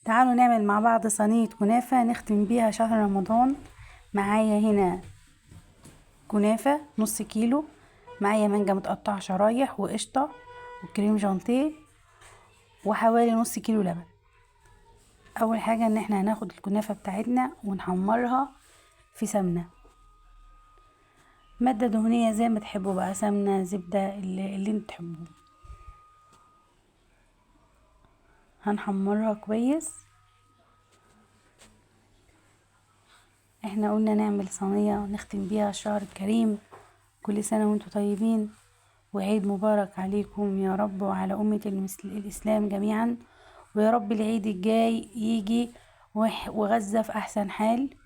تعالوا نعمل مع بعض صينية كنافة نختم بيها شهر رمضان. معايا هنا كنافة نص كيلو، معايا مانجا متقطعة شرايح وقشطة وكريم جانتيه وحوالي نص كيلو لبن. اول حاجة ان احنا هناخد الكنافة بتاعتنا ونحمرها في سمنة، مادة دهنية زي ما تحبوا بقى، سمنة زبدة اللي انتوا تحبوه. هنحمرها كويس. احنا قلنا نعمل صينية نختم بيها الشهر الكريم. كل سنة وانتم طيبين، وعيد مبارك عليكم يا رب وعلى أمة الإسلام جميعا. ويا رب العيد الجاي يجي وغزة في أحسن حال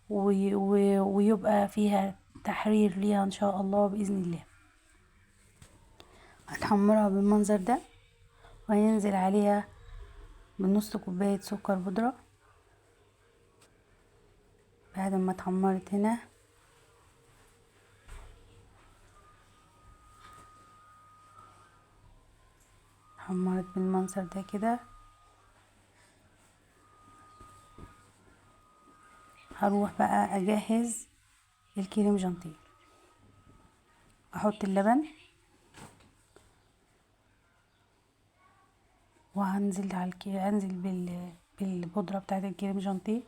ويبقى فيها تحرير ليها إن شاء الله بإذن الله. هنحمرها بالمنظر ده، وهننزل عليها بنص كوباية سكر بودرة. بعد ما اتحمرت هنا حمرت بالمنظر ده كده، هروح بقى اجهز الكريم جانتيه. احط اللبن وهنزل على انزل بالبودره بتاعه الكريم جانتيه.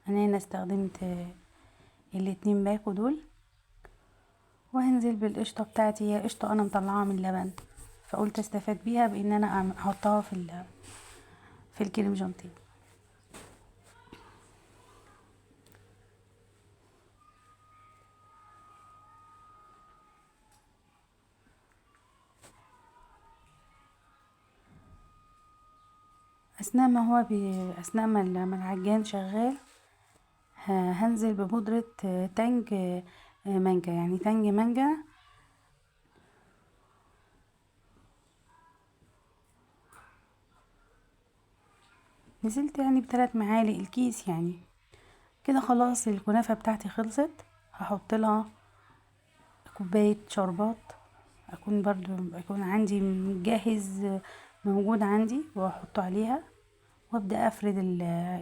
انا هنا استخدمت الاتنين باكو دول، وهنزل بالقشطه بتاعتي. هي قشطه انا مطلعاها من اللبن، فقلت استفاد بيها بان انا احطها في الكريم جانتيه. اثناء ما العجان شغال هنزل ببودرة تانج مانجا، يعني تانج مانجا. نزلت يعني ب3 معالق الكيس يعني. كده خلاص الكنافة بتاعتي خلصت. هحط لها كوباية شربات، اكون عندي جاهز موجود عندي، واحطه عليها وابدأ افرد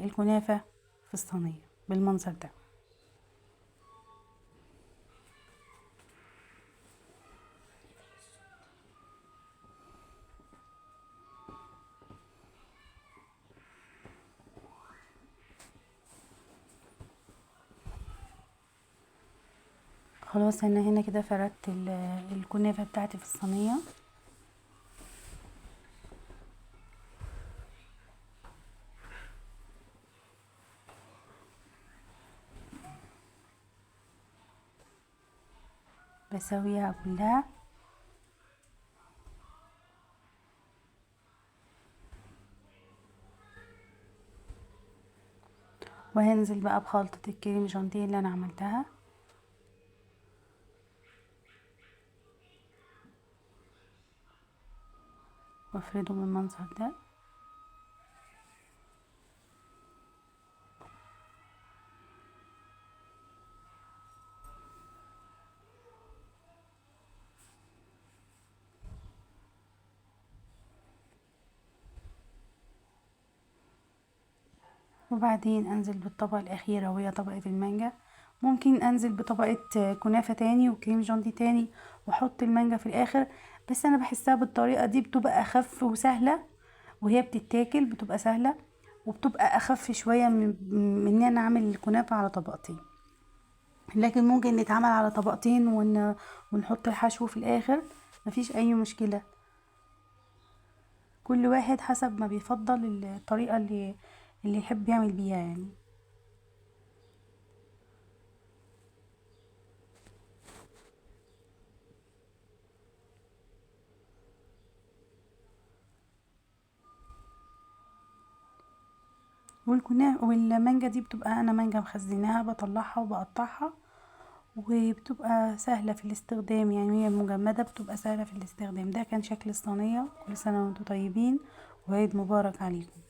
الكنافة في الصينية بالمنظر ده. خلاص انا هنا كده فردت الكنافة بتاعتي في الصينية. بسويها كلها، وهنزل بقى بخلطة الكريم جانتيه اللي انا عملتها، وافرده بالمنظر ده. وبعدين انزل بالطبقة الاخيرة وهي طبقة المانجا. ممكن انزل بطبقة كنافة تاني وكريم جانتي تاني واحط المانجا في الاخر، بس انا بحسها بالطريقة دي بتبقى اخف وسهلة، وهي بتتاكل بتبقى سهلة، وبتبقى اخف شوية من ان انا اعمل الكنافة على طبقتين. لكن ممكن نتعمل على طبقتين ونحط الحشو في الاخر، مفيش اي مشكلة. كل واحد حسب ما بيفضل الطريقة اللي يحب يعمل بيها يعني. والمانجا دي بتبقى انا مانجا مخزناها، بطلعها وبقطعها، وبتبقى سهلة في الاستخدام يعني. هي مجمدة بتبقى سهلة في الاستخدام. ده كان شكل الصينية. كل سنة وانتم طيبين، وعيد مبارك عليكم.